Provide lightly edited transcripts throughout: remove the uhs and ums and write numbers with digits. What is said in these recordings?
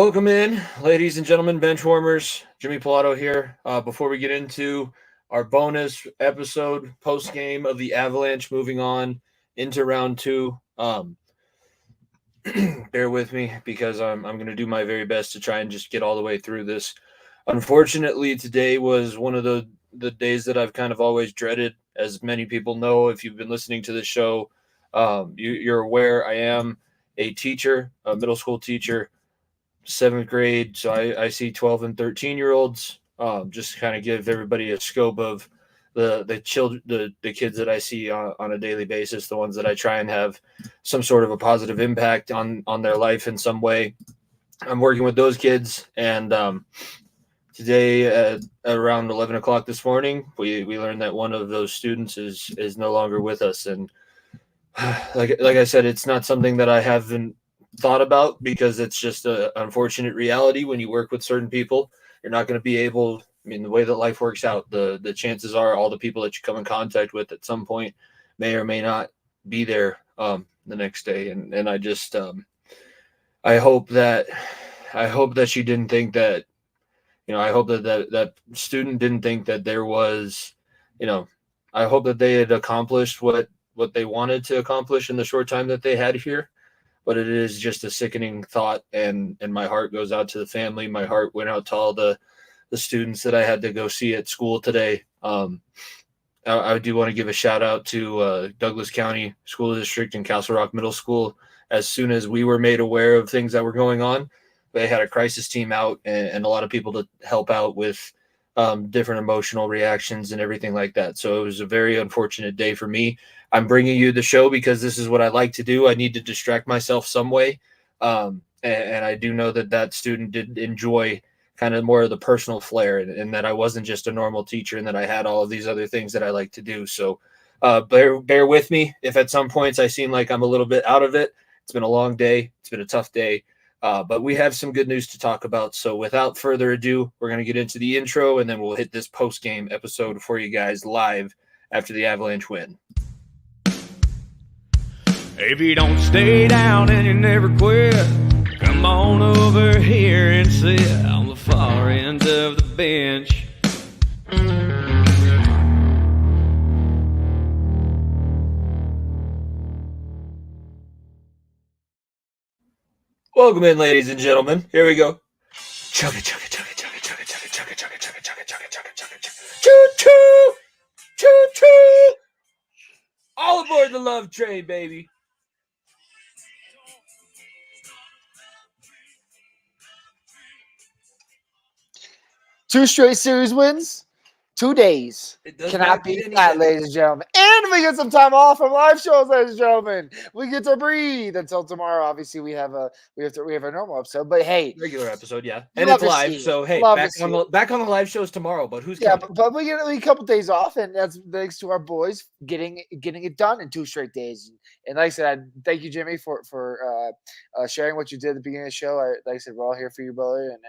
Welcome in, ladies and gentlemen, bench warmers. Jimmy Pilato here. Before we get into our bonus episode post game of the Avalanche, moving on into round two, bear with me because I'm going to do my very best to try and just get all the way through this. Unfortunately, today was one of the days that I've kind of always dreaded. As many people know, if you've been listening to the show, you're aware I am a teacher, a middle school teacher. 7th grade, so I see 12 and 13-year-olds. Just to kind of give everybody a scope of the children, the kids that I see on a daily basis, the ones that I try and have some sort of a positive impact on their life in some way. I'm working with those kids, and today at around 11 o'clock this morning, we learned that one of those students is no longer with us, and like I said, it's not something that I haven't thought about because it's just an unfortunate reality. When you work with certain people, you're not going to be able, the way that life works out, the chances are all the people that you come in contact with at some point may or may not be there the next day. And I just I hope that she didn't think that, I hope that student didn't think that there was, I hope that they had accomplished what they wanted to accomplish in the short time that they had here. But it is just a sickening thought, and my heart goes out to the family. My heart went out to all the students that I had to go see at school today. I do want to give a shout out to Douglas County School District and Castle Rock Middle School. As soon as we were made aware of things that were going on, they had a crisis team out and a lot of people to help out with different emotional reactions and everything like that. So it was a very unfortunate day for me. I'm bringing you the show because this is what I like to do. I need to distract myself some way. And I do know that student did enjoy kind of more of the personal flair and that I wasn't just a normal teacher and that I had all of these other things that I like to do. So bear with me if at some points I seem like I'm a little bit out of it. It's been a long day. It's been a tough day. But we have some good news to talk about. So without further ado, we're going to get into the intro and then we'll hit this post-game episode for you guys live after the Avalanche win. If you don't stay down and you never quit, come on over here and sit on the far end of the bench. Welcome in, ladies and gentlemen. Here we go. Chugga, chugga, chugga, chugga, chugga, chugga, chugga, chugga, chugga, chugga, chugga, chugga, chugga, chugga. Choo choo! Choo choo! All aboard the love train, baby. Two straight series wins, 2 days. Cannot beat that, ladies and gentlemen. And we get some time off from live shows, ladies and gentlemen. We get to breathe until tomorrow. Obviously, we have a normal episode, but hey, regular episode, yeah, and it's live. So hey, back on the live shows tomorrow. But who's coming? But we get a couple days off, and that's thanks to our boys getting it done in 2 straight days. And like I said, thank you, Jimmy, for sharing what you did at the beginning of the show. Like I said, we're all here for you, brother, and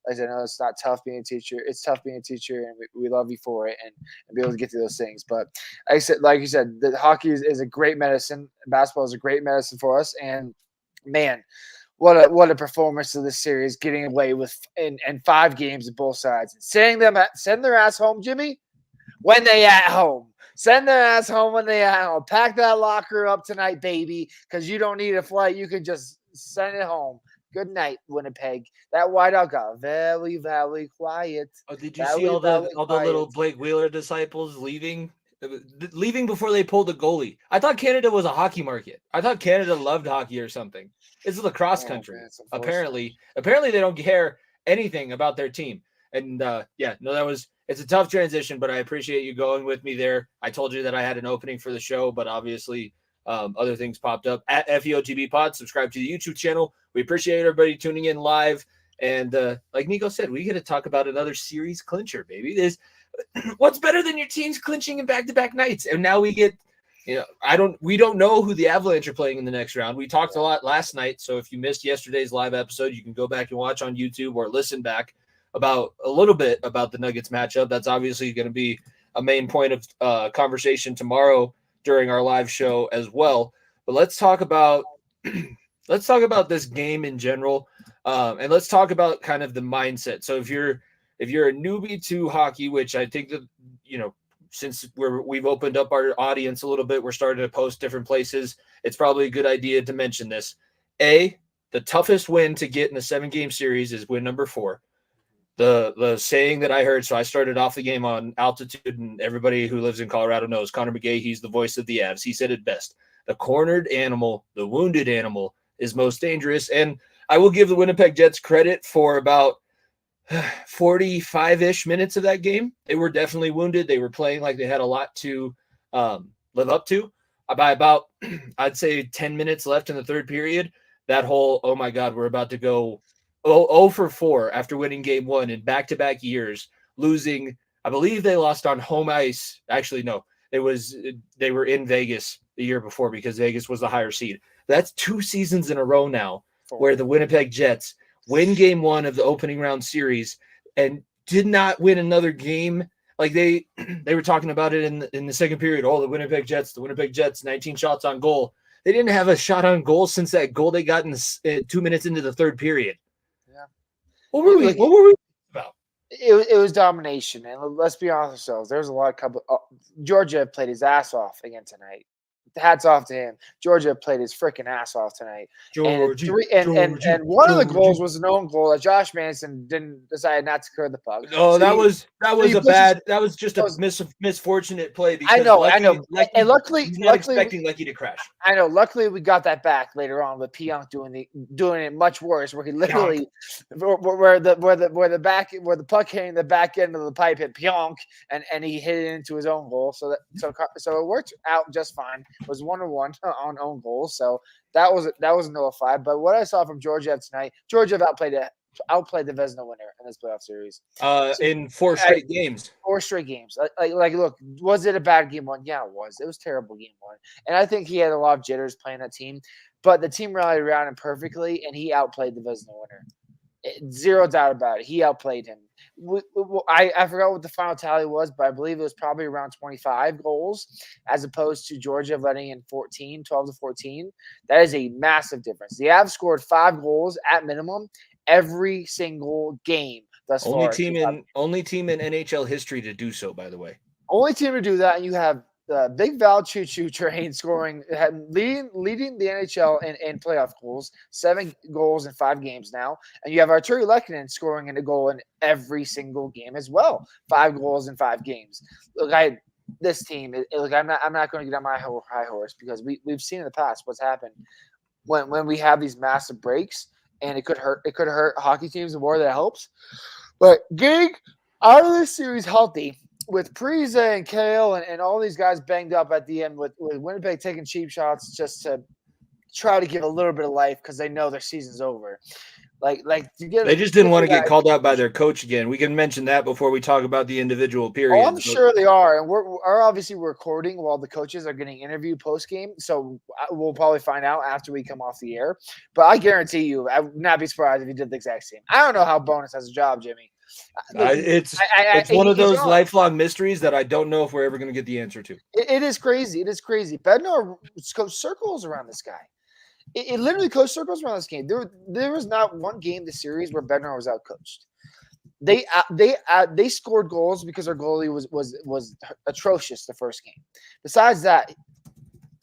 like I said, I know it's not tough being a teacher. It's tough being a teacher, and we love you for it and be able to get through those things. But like you said, the hockey is a great medicine. Basketball is a great medicine for us. And man, what a performance of this series, getting away with in 5 games at both sides and send their ass home, Jimmy, when they at home. Send their ass home when they at home. Pack that locker up tonight, baby, because you don't need a flight. You can just send it home. Good night, Winnipeg. That whiteout got very, very quiet. Oh, did you see all the little Blake Wheeler disciples leaving before they pulled the goalie? I thought Canada was a hockey market. I thought Canada loved hockey or something. It's lacrosse country. Man, apparently they don't care anything about their team. And it's a tough transition, but I appreciate you going with me there. I told you that I had an opening for the show, but obviously other things popped up at FEOTB Pod. Subscribe to the YouTube channel. We appreciate everybody tuning in live. And like Nico said, we get to talk about another series clincher, baby. There's what's better than your teams clinching in back-to-back nights? And now we get, we don't know who the Avalanche are playing in the next round. We talked a lot last night. So if you missed yesterday's live episode, you can go back and watch on YouTube or listen back about a little bit about the Nuggets matchup. That's obviously going to be a main point of conversation tomorrow during our live show as well. But let's talk about this game in general. And let's talk about kind of the mindset. So if you're a newbie to hockey, which I think that, since we've opened up our audience a little bit, we're starting to post different places. It's probably a good idea to mention this. The toughest win to get in a 7-game series is win number 4. The saying that I heard, so I started off the game on altitude, and everybody who lives in Colorado knows Connor McGay, he's the voice of the Avs. He said it best. The cornered animal, the wounded animal is most dangerous. And I will give the Winnipeg Jets credit for about 45-ish minutes of that game. They were definitely wounded. They were playing like they had a lot to live up to. By about, I'd say 10 minutes left in the third period, that whole, oh my God, we're about to go 0 for 4 after winning game 1 in back-to-back years, losing. I believe they lost on home ice. Actually, no, they were in Vegas the year before because Vegas was the higher seed. That's 2 seasons in a row now where the Winnipeg Jets win game 1 of the opening round series and did not win another game. Like they were talking about it in the second period. Oh, the Winnipeg Jets, 19 shots on goal. They didn't have a shot on goal since that goal they got in 2 minutes into the third period. Yeah. What were we about? It was domination, and let's be honest with ourselves. There's a lot of Georgia played his ass off again tonight. Hats off to him. Georgia played his freaking ass off tonight. And one of the goals was an own goal that Josh Manson decided not to clear the puck. Oh, so that was just a misfortunate play. Because I know. And luckily, he's not expecting Lucky to crash. I know. Luckily, we got that back later on with Pionk doing it much worse, where he literally where the puck hitting the back end of the pipe hit Pionk and he hit it into his own goal. So it worked out just fine. It was 1-1 on own goals, so that was nullified. But what I saw from Georgiev tonight, Georgiev outplayed the Vezina winner in this playoff series. In 4 straight games. 4 straight games. Like, look, was it a bad game 1? Yeah, it was. It was terrible game 1, and I think he had a lot of jitters playing that team. But the team rallied around him perfectly, and he outplayed the Vezina winner. Zero doubt about it. He outplayed him. I forgot what the final tally was, but I believe it was probably around 25 goals as opposed to Georgia letting in 12 to 14. That is a massive difference. The Avs scored 5 goals at minimum every single game thus far. Only team in NHL history to do so, by the way. Only team to do that, and you have Big Val Choo Choo Train leading the NHL in playoff goals, 7 goals in 5 games now, and you have Arturi Lehkonen scoring a goal in every single game as well, 5 goals in 5 games. Look, this team. Look, I'm not going to get on my high horse because we've seen in the past what's happened when we have these massive breaks, and it could hurt hockey teams more than it helps. But getting out of this series healthy, with Priza and Kale and all these guys banged up at the end, with Winnipeg taking cheap shots just to try to give a little bit of life because they know their season's over. They just didn't want to get called out by their coach again. We can mention that before we talk about the individual periods. Oh, I'm sure they are, and we're obviously recording while the coaches are getting interviewed post game, so we'll probably find out after we come off the air. But I guarantee you, I would not be surprised if he did the exact same. I don't know how Bonus has a job, Jimmy. It's one of those lifelong mysteries that I don't know if we're ever going to get the answer to. It is crazy. It is crazy. Bednar goes circles around this guy. It literally goes circles around this game. There was not one game this series where Bednar was outcoached. They scored goals because their goalie was atrocious the first game. Besides that,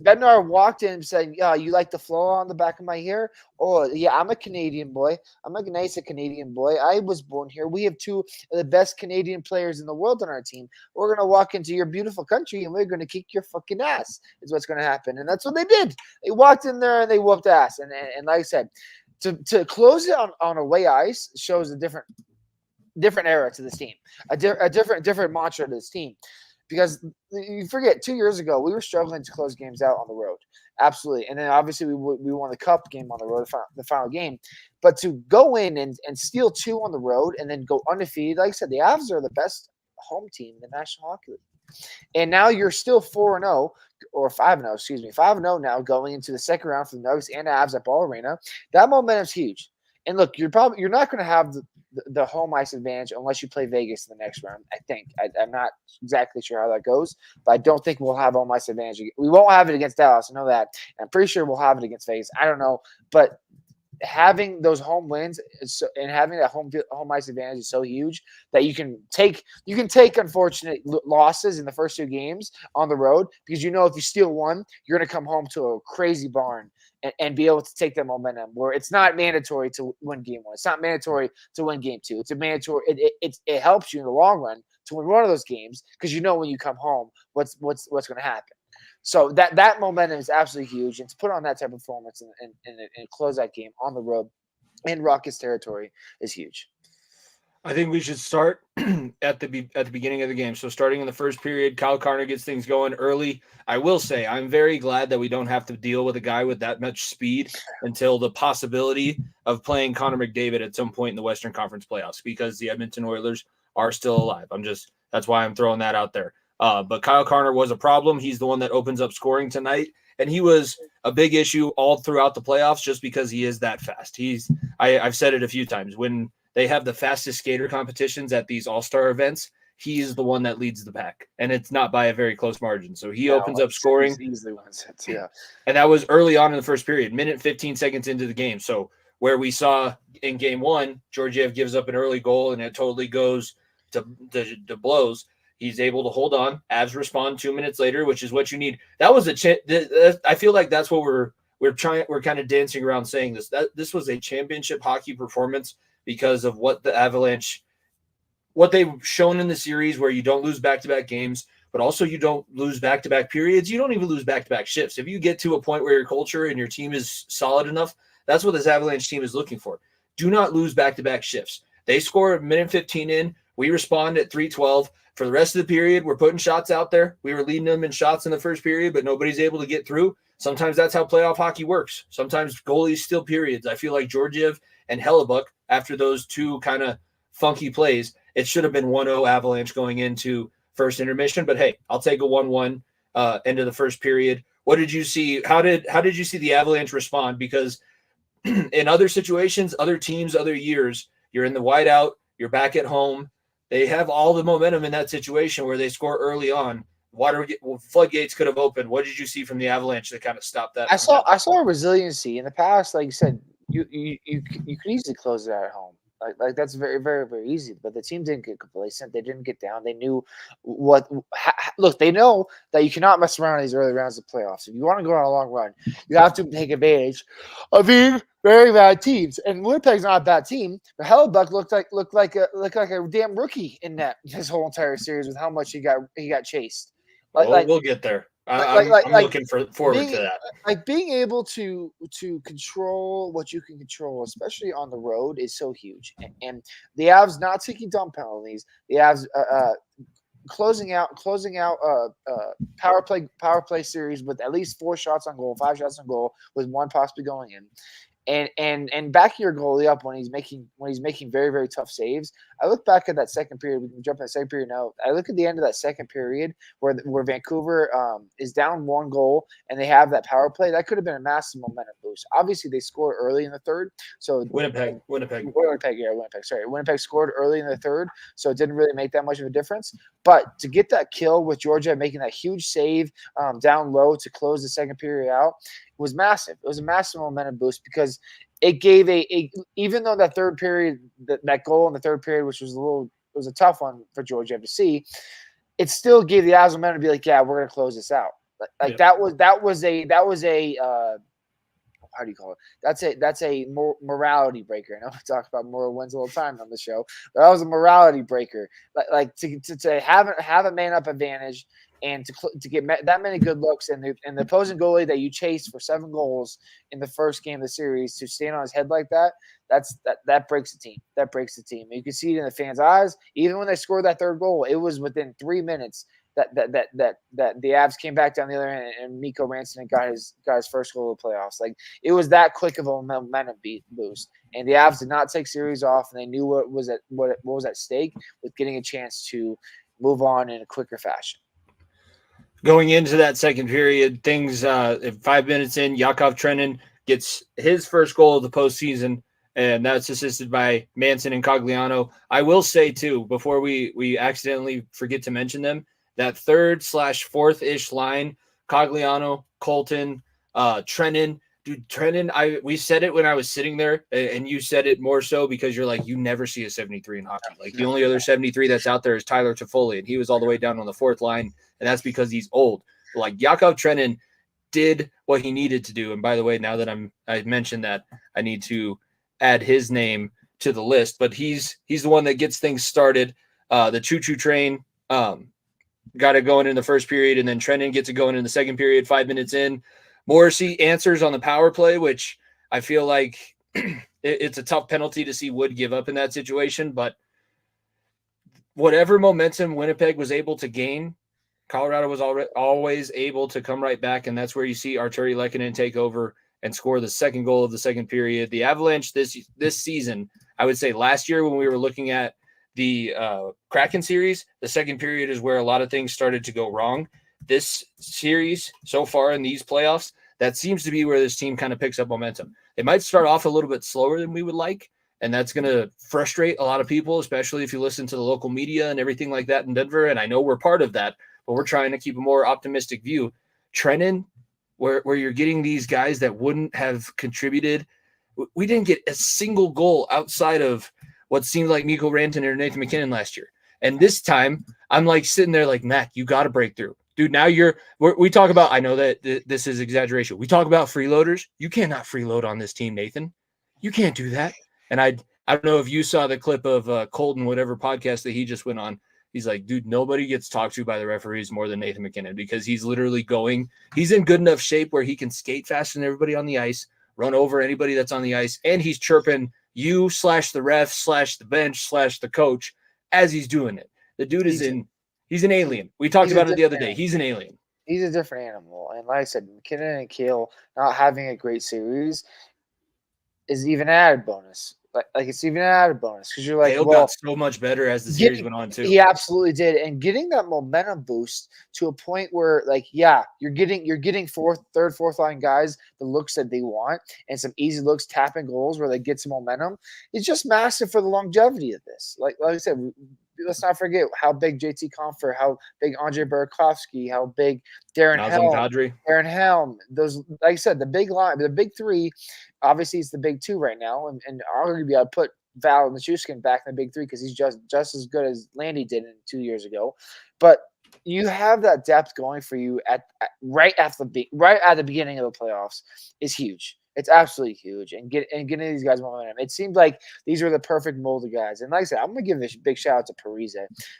Bednar walked in and said, you like the flow on the back of my hair? Oh, yeah, I'm a Canadian boy. I'm a nice Canadian boy. I was born here. We have 2 of the best Canadian players in the world on our team. We're going to walk into your beautiful country, and we're going to kick your fucking ass is what's going to happen. And that's what they did. They walked in there, and they whooped ass. And like I said, to close it on away ice shows a different era to this team, a different mantra to this team. Because you forget, 2 years ago, we were struggling to close games out on the road. Absolutely. And then obviously we won the cup game on the road, the final game. But to go in and steal 2 on the road and then go undefeated, like I said, the Avs are the best home team in the National Hockey League. And now you're still 4-0 or 5-0, excuse me, 5-0 now going into the second round for the Nuggets and the Avs at Ball Arena. That momentum's huge. And look, you're not going to have the home ice advantage unless you play Vegas in the next round. I think I'm not exactly sure how that goes, but I don't think we'll have home ice advantage. We won't have it against Dallas. I know that. I'm pretty sure we'll have it against Vegas. I don't know, but having those home wins and having that home ice advantage is so huge that you can take unfortunate losses in the first 2 games on the road, because if you steal one, you're going to come home to a crazy barn and be able to take that momentum, where it's not mandatory to win game 1. It's not mandatory to win game 2. It's a mandatory. It helps you in the long run to win one of those games, because when you come home what's going to happen. So that momentum is absolutely huge, and to put on that type of performance and close that game on the road in Rockets territory is huge. I think we should start at the beginning of the game. So starting in the first period, Kyle Karner gets things going early. I will say I'm very glad that we don't have to deal with a guy with that much speed until the possibility of playing Connor McDavid at some point in the Western Conference playoffs, because the Edmonton Oilers are still alive. That's why I'm throwing that out there. But Kyle Karner was a problem. He's the one that opens up scoring tonight, and he was a big issue all throughout the playoffs just because he is that fast. I've said it a few times, when they have the fastest skater competitions at these all-star events, he is the one that leads the pack, and it's not by a very close margin. So he opens up scoring. Easily wins it, yeah. And that was early on in the first period, minute 15 seconds into the game. So where we saw in game 1, Georgiev gives up an early goal and it totally goes to blows. He's able to hold on. Avs respond 2 minutes later, which is what you need. That was I feel like that's what we're kind of dancing around saying this. This was a championship hockey performance because of what the Avalanche, what they've shown in the series, where you don't lose back-to-back games, but also you don't lose back-to-back periods. You don't even lose back-to-back shifts. If you get to a point where your culture and your team is solid enough, that's what this Avalanche team is looking for. Do not lose back-to-back shifts. They score a minute 15 in. We respond at 3:12. For the rest of the period, we're putting shots out there. We were leading them in shots in the first period, but nobody's able to get through. Sometimes that's how playoff hockey works. Sometimes goalies steal periods. I feel like Georgiev and Hellebuck, after those 2 kind of funky plays, it should have been 1-0 Avalanche going into first intermission. But hey, I'll take a 1-1 end of the first period. What did you see? How did you see the Avalanche respond? Because in other situations, other teams, other years, you're in the whiteout, you're back at home. They have all the momentum in that situation where they score early on. Floodgates could have opened. What did you see from the Avalanche that kind of stopped that? I saw a resiliency in the past. Like you said, you could easily close it out at home. Like that's very, very, very easy. But the team didn't get complacent. They didn't get down. They knew look, they know that you cannot mess around in these early rounds of playoffs. If you want to go on a long run, you have to take advantage of being very bad teams. And Winnipeg's not a bad team, but Hellebuck looked like a damn rookie in his whole entire series with how much he got chased. We'll get there. I'm looking forward to that. Like being able to control what you can control, especially on the road, is so huge. And the Avs not taking dumb penalties. The Avs closing out power play series with at least 4 shots on goal, 5 shots on goal, with 1 possibly going in. And backing your goalie up when he's making very, very tough saves. I look back at that second period. We can jump in the second period now. I look at the end of that second period where Vancouver is down 1 goal and they have that power play. That could have been a massive momentum boost. Obviously, they scored early in the third. So Winnipeg. Sorry, Winnipeg scored early in the third, so it didn't really make that much of a difference. But to get that kill with Georgia making that huge save down low to close the second period out was massive. It was a massive momentum boost because it gave even though that third period, that goal in the third period, which was a tough one for Georgia to see, it still gave the Avs momentum to be like, yeah, we're going to close this out. That was a how do you call it? That's a morality breaker. I know we talk about moral wins all the time on the show, but that was a morality breaker. Like to have a man up advantage and to get that many good looks, and the opposing goalie that you chased for 7 goals in the first game of the series to stand on his head like that, that breaks the team. That breaks the team. You can see it in the fans' eyes. Even when they scored that third goal, it was within 3 minutes that the Avs came back down the other end and Mikko Rantanen got his first goal of the playoffs. Like, it was that quick of a momentum boost, and the Avs did not take series off, and they knew what was at stake with getting a chance to move on in a quicker fashion. Going into that second period, things 5 minutes in, Yakov Trenin gets his first goal of the postseason, and that's assisted by Manson and Cogliano. I will say, too, before we accidentally forget to mention them, that 3rd/4th-ish line, Cogliano, Colton, Trenin, Dude, Trenton, we said it when I was sitting there, and you said it more so because you're like, you never see a 73 in hockey. Like, the only other 73 that's out there is Tyler Toffoli, and he was all the way down on the fourth line, and that's because he's old. Like, Yakov Trenin did what he needed to do. And by the way, now that I mentioned that, I need to add his name to the list. But he's the one that gets things started. The choo-choo train got it going in the first period, and then Trenton gets it going in the second period, 5 minutes in. Morrissey answers on the power play, which I feel like it's a tough penalty to see Wood give up in that situation. But whatever momentum Winnipeg was able to gain, Colorado was always able to come right back, and that's where you see Arturi Lehkonen take over and score the second goal of the second period. The Avalanche this season, I would say last year when we were looking at the Kraken series, the second period is where a lot of things started to go wrong. This series so far in these playoffs, that seems to be where this team kind of picks up momentum. They might start off a little bit slower than we would like, and that's going to frustrate a lot of people, especially if you listen to the local media and everything like that in Denver. And I know we're part of that, but we're trying to keep a more optimistic view. Trenton, where you're getting these guys that wouldn't have contributed. We didn't get a single goal outside of what seemed like Mikko Rantanen or Nathan MacKinnon last year. And this time, I'm like sitting there like, Mac, you got to break through. Dude, now we talk about, I know that this is exaggeration. We talk about freeloaders. You cannot freeload on this team, Nathan. You can't do that. And I don't know if you saw the clip of Colton, whatever podcast that he just went on. He's like, dude, nobody gets talked to by the referees more than Nathan MacKinnon because he's literally he's in good enough shape where he can skate faster than everybody on the ice, run over anybody that's on the ice, and he's chirping you / the ref / the bench / the coach as he's doing it. The dude he's an alien. We talked about it the other day. He's an alien. He's a different animal. And like I said, MacKinnon and Kale not having a great series is even an added bonus. Like it's even an added bonus because you're like, Kale got so much better as the series went on too. He absolutely did, and getting that momentum boost to a point where, like, yeah, you're getting third, fourth line guys the looks that they want and some easy looks, tapping goals where they get some momentum. It's just massive for the longevity of this. Like I said, let's not forget how big JT Compher, how big Andre Burakovsky, how big Darren Helm. Those, like I said, the big line, the big three. Obviously, it's the big two right now, and arguably I'd put Val and Nichushkin back in the big three because he's just as good as Landy did 2 years ago. But you have that depth going for you right at the beginning of the playoffs is huge. It's absolutely huge, and getting these guys momentum. It seemed like these were the perfect mold of guys. And like I said, I'm gonna give a big shout out to Parise.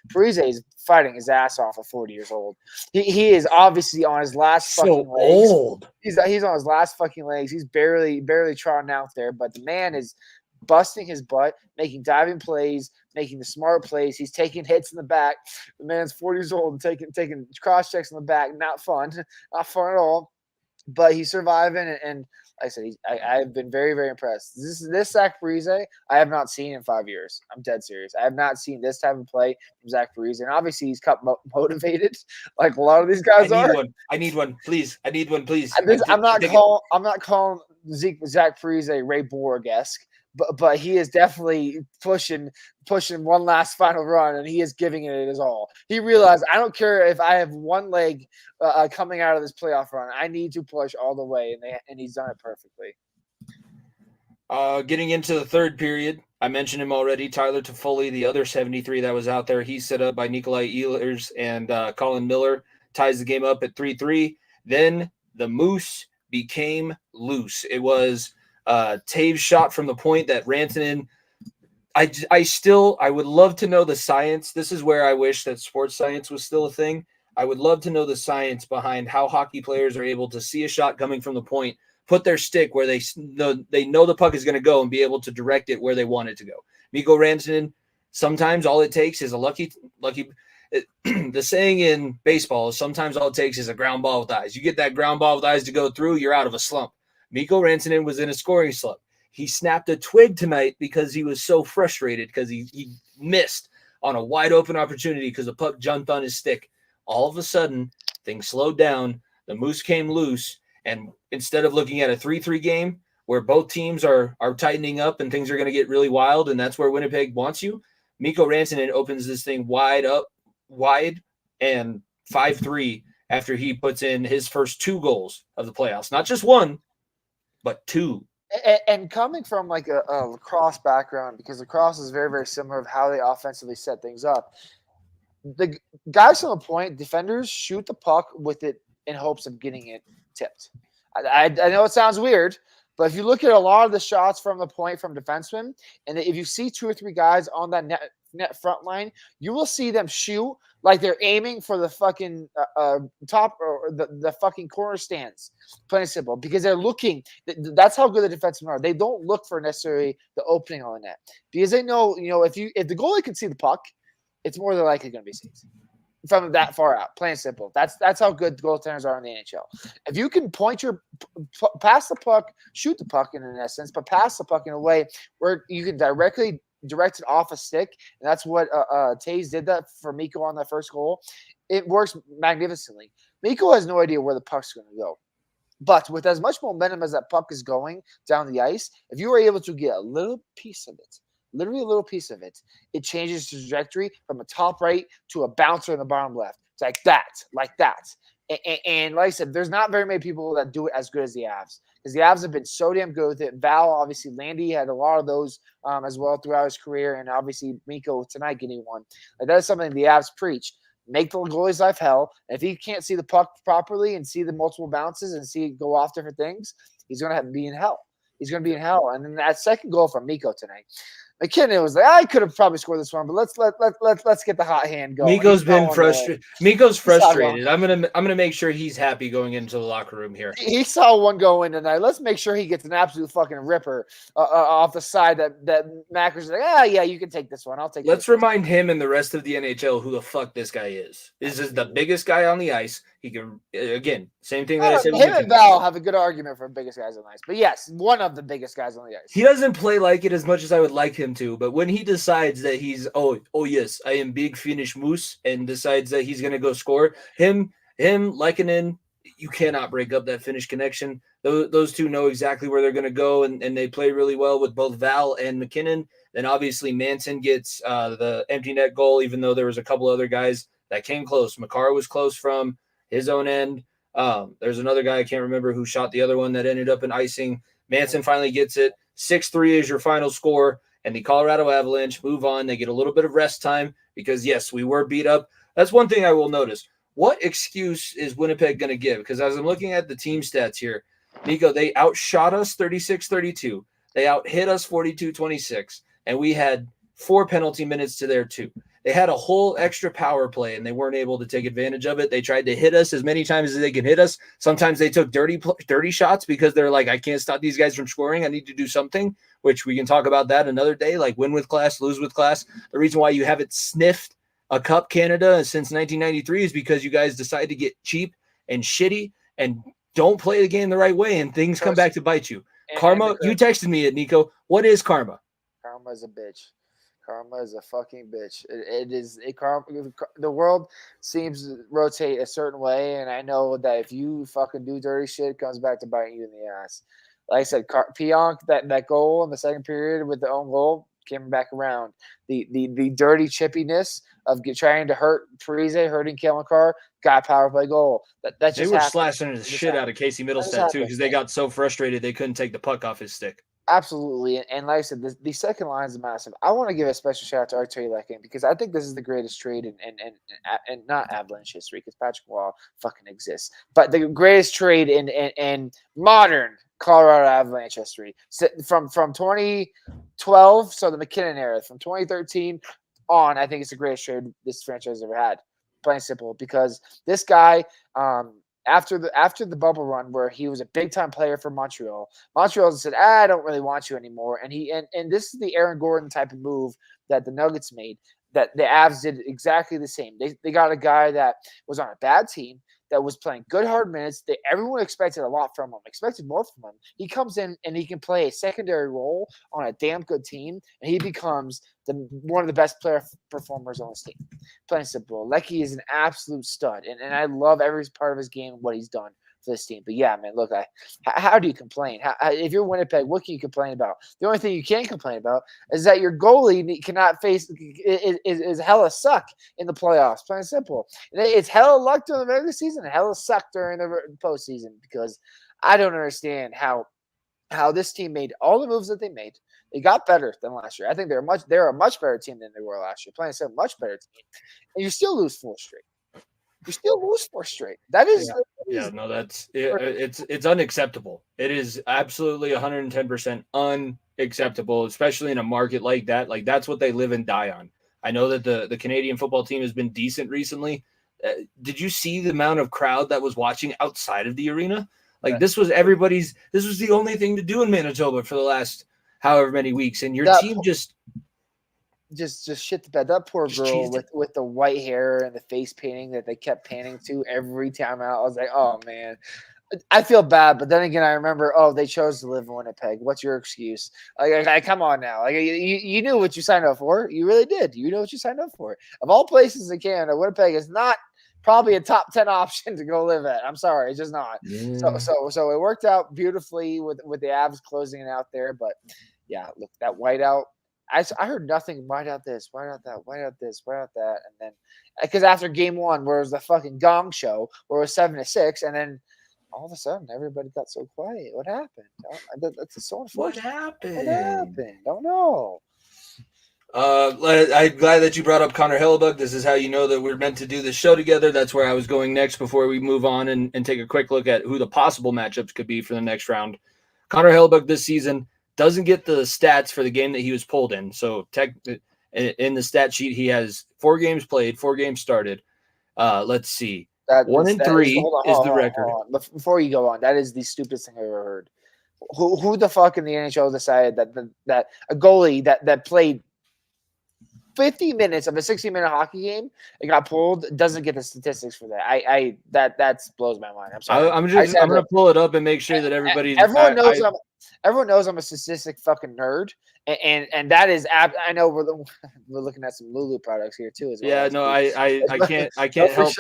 Parise is fighting his ass off at 40 years old. He is obviously on his last fucking legs. Old. He's on his last fucking legs. He's barely trotting out there, but the man is busting his butt, making diving plays, making the smart plays. He's taking hits in the back. The man's 40 years old and taking cross checks in the back. Not fun at all. But he's surviving, and like I said, I've been very, very impressed. This Zach Parise I have not seen in 5 years. I'm dead serious. I have not seen this type of play from Zach Parise, and obviously he's cut motivated, like a lot of these guys are. I need one, please. I'm not calling Zach Parise Ray Borg-esque. But he is definitely pushing one last final run, and he is giving it his all. He realized, I don't care if I have one leg coming out of this playoff run. I need to push all the way, and he's done it perfectly. Getting into the third period, I mentioned him already, Tyler Toffoli, the other 73 that was out there. He's set up by Nikolai Ehlers and Colin Miller, ties the game up at 3-3. Then the Moose became loose. It was Taves shot from the point that Rantanen. I would love to know the science. This is where I wish that sports science was still a thing. I would love to know the science behind how hockey players are able to see a shot coming from the point, put their stick where they know the puck is going to go, and be able to direct it where they want it to go. Mikko Rantanen, sometimes all it takes is a lucky. The saying in baseball is sometimes all it takes is a ground ball with eyes. You get that ground ball with eyes to go through, you're out of a slump. Mikko Rantanen was in a scoring slump. He snapped a twig tonight because he was so frustrated because he missed on a wide open opportunity because the puck jumped on his stick. All of a sudden, things slowed down. The Moose came loose, and instead of looking at a 3-3 game where both teams are tightening up and things are going to get really wild, and that's where Winnipeg wants you, Mikko Rantanen opens this thing wide, and 5-3 after he puts in his first 2 goals of the playoffs. Not just one, but 2. And coming from like a lacrosse background, because lacrosse is very, very similar of how they offensively set things up. The guys on the point, defenders shoot the puck with it in hopes of getting it tipped. I know it sounds weird, but if you look at a lot of the shots from the point from defensemen, and if you see 2 or 3 guys on that net front line, you will see them shoot like they're aiming for the fucking top or the fucking corner stands. Plain and simple, because they're looking. That's how good the defensemen are. They don't look for necessarily the opening on the net because they know, if the goalie can see the puck, it's more than likely going to be safe from that far out. Plain and simple. That's how good goaltenders are in the NHL. If you can pass the puck, shoot the puck in essence, but pass the puck in a way where you can directly direct it off a stick, and that's what Taves did that for Mikko on that first goal. It works magnificently. Mikko has no idea where the puck's going to go. But with as much momentum as that puck is going down the ice, if you are able to get a little piece of it, literally a little piece of it, it changes the trajectory from a top right to a bouncer in the bottom left. It's like that. And like I said, there's not very many people that do it as good as the Avs, because the Avs have been so damn good with it. Val, obviously, Landy had a lot of those as well throughout his career, and obviously Mikko tonight getting one. Like, that is something the Avs preach. Make the goalie's life hell. And if he can't see the puck properly and see the multiple bounces and see it go off different things, he's going to be in hell. He's going to be in hell. And then that second goal from Mikko tonight, McKinnon was like, I could have probably scored this one, but let's get the hot hand going. Mikko's been frustrated. Mikko's frustrated. I'm gonna make sure he's happy going into the locker room here. He saw one go in tonight. Let's make sure he gets an absolute fucking ripper off the side that Macker's like, yeah, you can take this one. I'll take. Let's remind him and the rest of the NHL who the fuck this guy is. This is the biggest guy on the ice. He can, again, same thing that I said. Him and Val have a good argument for biggest guys on the ice, but yes, one of the biggest guys on the ice. He doesn't play like it as much as I would like him to, but when he decides that he's oh yes, I am big Finnish moose, and decides that he's gonna go score, him, Lehkonen, you cannot break up that Finnish connection. Those two know exactly where they're gonna go, and they play really well with both Val and McKinnon. Then obviously Manson gets the empty net goal, even though there was a couple other guys that came close. Makar was close from his own end. There's another guy I can't remember who shot the other one that ended up in icing. Manson finally gets it. 6-3 is your final score, and the Colorado Avalanche move on. They get a little bit of rest time because, yes, we were beat up. That's one thing I will notice. What excuse is Winnipeg going to give? Because as I'm looking at the team stats here, Nico, they outshot us 36-32. They outhit us 42-26, and we had 4 penalty minutes to their 2. They had a whole extra power play, and they weren't able to take advantage of it. They tried to hit us as many times as they can hit us. Sometimes they took dirty shots because they're like, I can't stop these guys from scoring. I need to do something, which we can talk about that another day, like win with class, lose with class. The reason why you haven't sniffed a Cup Canada since 1993 is because you guys decide to get cheap and shitty and don't play the game the right way, and things come back to bite you. Karma, you texted me it, Nico. What is karma? Karma is a bitch. Karma is a fucking bitch. It is a karma. The world seems to rotate a certain way, and I know that if you fucking do dirty shit, it comes back to biting you in the ass. Like I said, Pionk, that goal in the second period with the own goal came back around. The dirty chippiness of trying to hurt Parise, hurting Kelmakar, got a power play goal. That just they were slashing the shit out of Casey Middlestat too, because they got so frustrated they couldn't take the puck off his stick. Absolutely. And like I said, the second line is massive. I want to give a special shout out to Arturi Lekin because I think this is the greatest trade in not Avalanche history, because Patrick Waugh fucking exists, but the greatest trade in modern Colorado Avalanche history. So from 2012, so the McKinnon era, from 2013 on, I think it's the greatest trade this franchise ever had. Plain and simple, because this guy, after the bubble run where he was a big time player for Montreal said, I don't really want you anymore. And this is the Aaron Gordon type of move that the Nuggets made, that the Avs did exactly the same. They got a guy that was on a bad team, that was playing good hard minutes. Everyone expected a lot from him, expected more from him. He comes in and he can play a secondary role on a damn good team, and he becomes one of the best player performers on this team. Plain and simple. Lecky is an absolute stud, and I love every part of his game and what he's done for this team. But yeah, man, look, how do you complain? If you're Winnipeg, what can you complain about? The only thing you can complain about is that your goalie cannot face is hella suck in the playoffs. Plain and simple. It's hella luck during the regular season and hella suck during the postseason, because I don't understand how how this team made all the moves that they made. They got better than last year. I think they're a much better team than they were last year. Playing a much better team, and you still lose 4 straight. You still lose 4 straight. That is, No, it's unacceptable. It is absolutely 110% unacceptable, especially in a market like that. Like, that's what they live and die on. I know that the Canadian football team has been decent recently. Did you see the amount of crowd that was watching outside of the arena? Like, this was the only thing to do in Manitoba for the last however many weeks, and your team just shit the bed. That poor girl with the white hair and the face painting that they kept panning to every time out. I was like, oh man, I feel bad. But then again, I remember, they chose to live in Winnipeg. What's your excuse? Like come on now. Like you knew what you signed up for. You really did. You know what you signed up for. Of all places in Canada, Winnipeg is not probably a top 10 option to go live at. I'm sorry, it's just not. Yeah. So it worked out beautifully with the Avs closing it out there. But yeah, look, that whiteout. I heard nothing. White out this, white out that, white out this, white out that, and then because after game 1, where it was the fucking gong show, where it was 7-6, and then all of a sudden everybody got so quiet. What happened? That's so unfortunate. What happened? What happened? Don't know. I'm glad that you brought up Connor Hellebuck. This is how you know that we're meant to do this show together. That's where I was going next before we move on and take a quick look at who the possible matchups could be for the next round. Connor Hellebuck this season doesn't get the stats for the game that he was pulled in. So in the stat sheet, he has 4 games played, 4 games started. Let's see. 1-3 is the record. Before you go on, that is the stupidest thing I've ever heard. Who the fuck in the NHL decided that a goalie that played 50 minutes of a 60-minute hockey game and got pulled doesn't get the statistics for that? That blows my mind. I'm sorry. I'm gonna pull it up and make sure that everybody. Everyone knows I'm a statistic fucking nerd, and that is I know we're looking at some Lulu products here too as well. Yeah, no, I can't help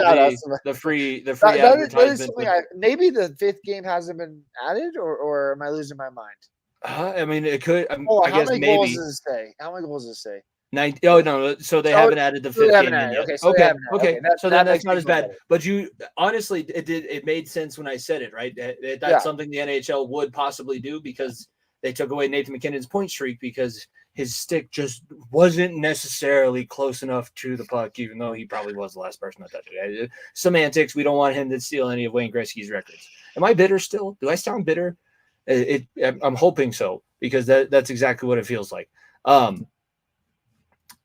the free advertisement. Maybe the 5th game hasn't been added, or am I losing my mind? I mean, it could. I guess maybe. Goals does it say? How many goals does it say? 90. Oh no! So they haven't added the 5th game in yet. Okay. So that's not as bad. But you honestly, it made sense when I said it, right? That's something the NHL would possibly do because they took away Nathan McKinnon's point streak because his stick just wasn't necessarily close enough to the puck, even though he probably was the last person to touch it. Semantics. We don't want him to steal any of Wayne Gretzky's records. Am I bitter still? Do I sound bitter? I'm hoping so because that's exactly what it feels like.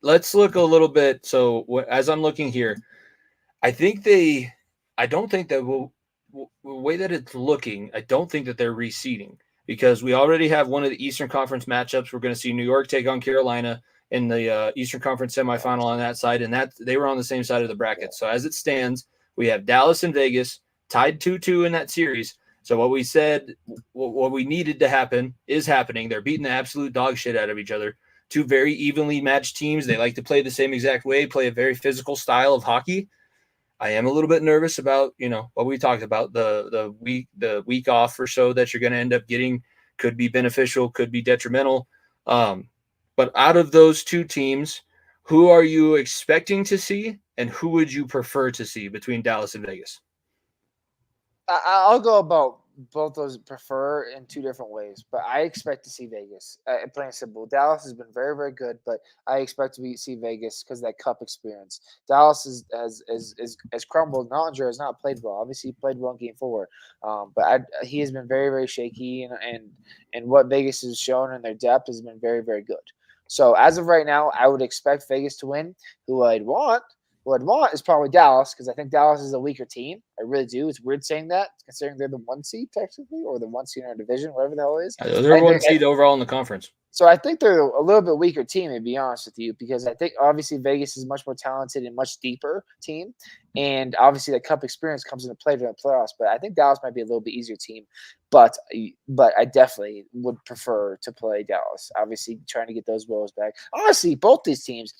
Let's look a little bit. So as I'm looking here, I don't think that the way that it's looking, I don't think that they're reseeding because we already have one of the Eastern Conference matchups. We're going to see New York take on Carolina in the Eastern Conference semifinal on that side, and that they were on the same side of the bracket. So as it stands, we have Dallas and Vegas tied 2-2 in that series. So what we said, what we needed to happen is happening. They're beating the absolute dog shit out of each other. 2 very evenly matched teams. They like to play the same exact way, play a very physical style of hockey. I am a little bit nervous about, what we talked about, the week off or so that you're going to end up getting could be beneficial, could be detrimental. But out of those 2 teams, who are you expecting to see and who would you prefer to see between Dallas and Vegas? I'll go about both those prefer in 2 different ways, but I expect to see Vegas. Plain simple. Dallas has been very, very good, but I expect to see Vegas because of that cup experience. Dallas has crumbled. Nottinger has not played well. Obviously, he played well in Game 4, but he has been very, very shaky, and what Vegas has shown in their depth has been very, very good. So as of right now, I would expect Vegas to win. Who I'd want is probably Dallas because I think Dallas is a weaker team. I really do. It's weird saying that considering they're the 1 seed technically or the 1 seed in our division, whatever the hell it is. They're 1 seed overall in the conference. So I think they're a little bit weaker team, to be honest with you, because I think obviously Vegas is much more talented and much deeper team. And obviously the cup experience comes into play during the playoffs. But I think Dallas might be a little bit easier team. But I definitely would prefer to play Dallas. Obviously trying to get those woes back. Honestly, both these teams,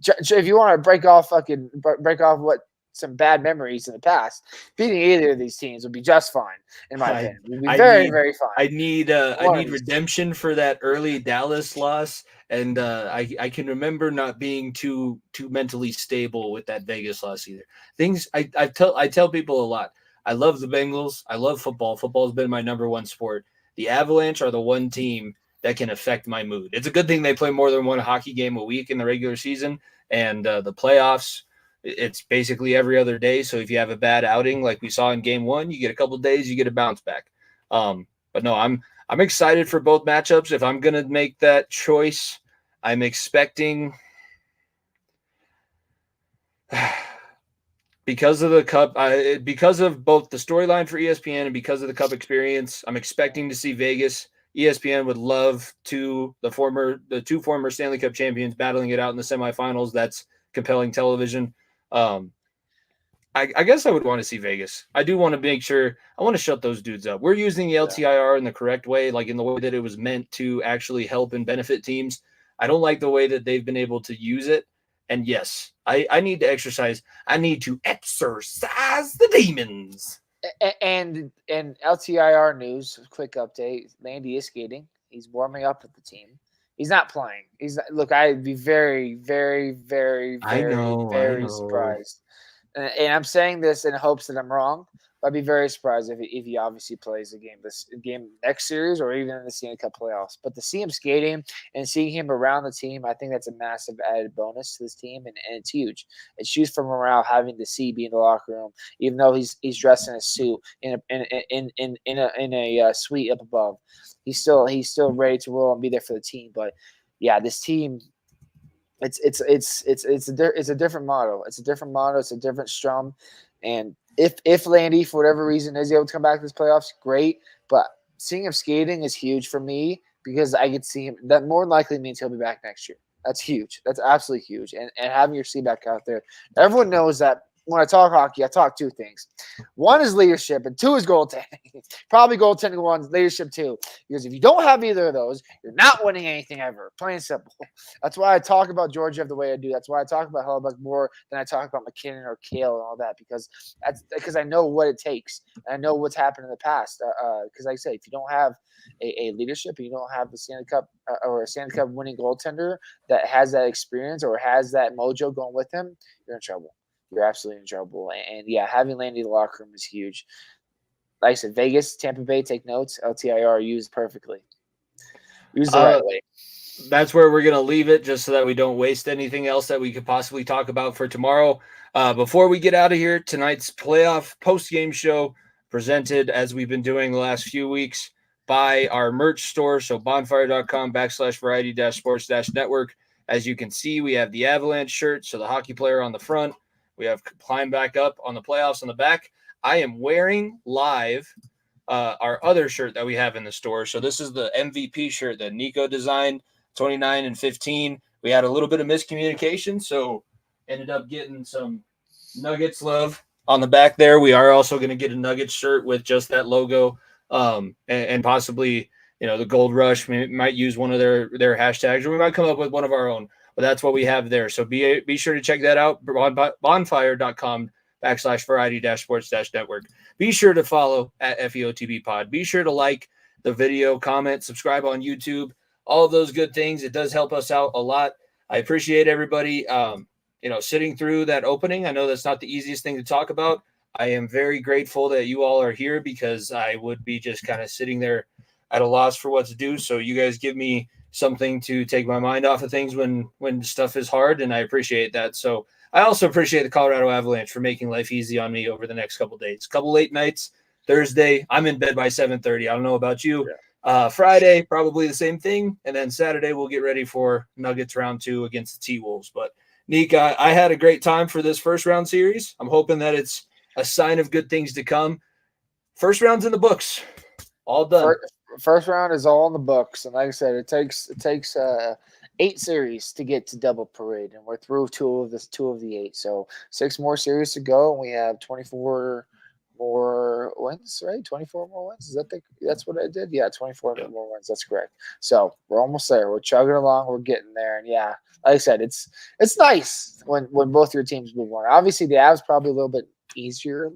if you want to break off what some bad memories in the past, beating either of these teams would be just fine, in my opinion. It would be very fine. I need redemption for that early Dallas loss, and I can remember not being too mentally stable with that Vegas loss either. I tell people a lot. I love the Bengals. I love football. Football has been my number 1 sport. the Avalanche are the one team that can affect my mood. It's a good thing they play more than one hockey game a week in the regular season, and the playoffs, it's basically every other day. So if you have a bad outing like we saw in game one, you get a couple days, you get a bounce back. But no, I'm excited for both matchups. If I'm gonna make that choice, I'm expecting because of the cup, because of both the storyline for ESPN and because of the cup experience, I'm expecting to see Vegas. ESPN would love the two former Stanley Cup champions battling it out in the semifinals. That's compelling television. I guess I would want to see Vegas. I do want to make sure I want to shut those dudes up. We're using the LTIR in the correct way, like in the way that it was meant to actually help and benefit teams. I don't like the way that they've been able to use it. And yes, I need to exercise. I need to exercise the demons. And LTIR news, quick update. Landy is skating. He's warming up with the team. He's not playing. Look, I'd be very, very, very, very surprised. And I'm saying this in hopes that I'm wrong. But I'd be very surprised if he obviously plays this game next series or even in the Stanley Cup playoffs. But to see him skating and seeing him around the team, I think that's a massive added bonus to this team, and it's huge. It's huge for morale having the C be in the locker room, even though he's dressed in a suit in a suite up above. He's still ready to roll and be there for the team. But yeah, this team. It's a different model. It's a different model. It's a different strum. And if Landy, for whatever reason, is able to come back to this playoffs, great. But seeing him skating is huge for me because I could see him. That more than likely means he'll be back next year. That's huge. That's absolutely huge. And having your C back out there, everyone knows that when I talk hockey, I talk two things. One is leadership, and two is goaltending. Probably goaltending one, leadership two. Because if you don't have either of those, you're not winning anything ever. Plain and simple. That's why I talk about Georgiev the way I do. That's why I talk about Hellebuck more than I talk about McKinnon or Kale and all that. Because I know what it takes. And I know what's happened in the past. Because like I say, if you don't have a leadership and you don't have the Stanley Cup or a Stanley Cup winning goaltender that has that experience or has that mojo going with him, you're in trouble. You're absolutely in trouble. And yeah, having Landy in the locker room is huge. Like I said, Vegas, Tampa Bay, take notes. LTIR used perfectly. Used the right way. That's where we're going to leave it just so that we don't waste anything else that we could possibly talk about for tomorrow. Before we get out of here, tonight's playoff post-game show presented, as we've been doing the last few weeks, by our merch store. So bonfire.com/variety-sports-network. As you can see, we have the Avalanche shirt. So the hockey player on the front. We have climb back up on the playoffs on the back. I am wearing live our other shirt that we have in the store. So this is the MVP shirt that Nico designed, 29 and 15. We had a little bit of miscommunication, so ended up getting some Nuggets love on the back there. We are also going to get a Nuggets shirt with just that logo and possibly, the Gold Rush. We might use one of their hashtags, or we might come up with one of our own. But that's what we have there. So be sure to check that out. Bonfire.com/variety-sports-network. Be sure to follow at FEOTB Pod. Be sure to like the video, comment, subscribe on YouTube, all of those good things. It does help us out a lot. I appreciate everybody, sitting through that opening. I know that's not the easiest thing to talk about. I am very grateful that you all are here because I would be just kind of sitting there at a loss for what to do. So you guys give me something to take my mind off of things when stuff is hard, and I appreciate that. So I also appreciate the Colorado Avalanche for making life easy on me over the next couple days. Couple late nights. Thursday, I'm in bed by 7:30. I don't know about you. Yeah. Friday, probably the same thing. And then Saturday, we'll get ready for Nuggets round 2 against the T-Wolves. But, Nick, I had a great time for this first round series. I'm hoping that it's a sign of good things to come. First round's in the books. All done. First round is all in the books. And like I said, it takes 8 series to get to double parade. And we're through 2 of the 8. So 6 more series to go. And we have 24 more wins, right? 24 more wins. That's what I did? Yeah, 24 more wins. That's correct. So we're almost there. We're chugging along. We're getting there. And yeah, like I said, it's nice when both your teams move on. Obviously, the Avs probably a little bit easier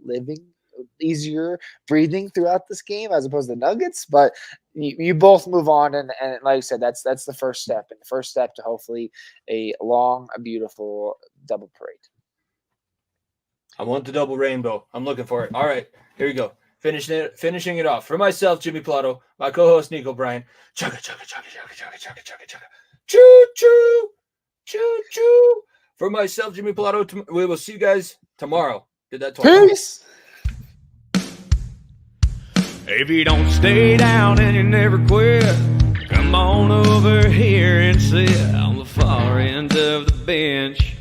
breathing throughout this game as opposed to the Nuggets, but you both move on, and like I said, that's the first step, and the first step to hopefully a long, beautiful double parade. I want the double rainbow. I'm looking for it. All right, here we go. finishing it off. For myself, Jimmy Pilato, my co-host Nico Bryan. Chugga, chugga, chugga, chugga, chugga, chugga, chugga, chugga. Choo, choo, choo, choo. For myself, Jimmy Pilato, we will see you guys tomorrow. Did that twice. Peace. If you don't stay down and you never quit, come on over here and sit on the far end of the bench.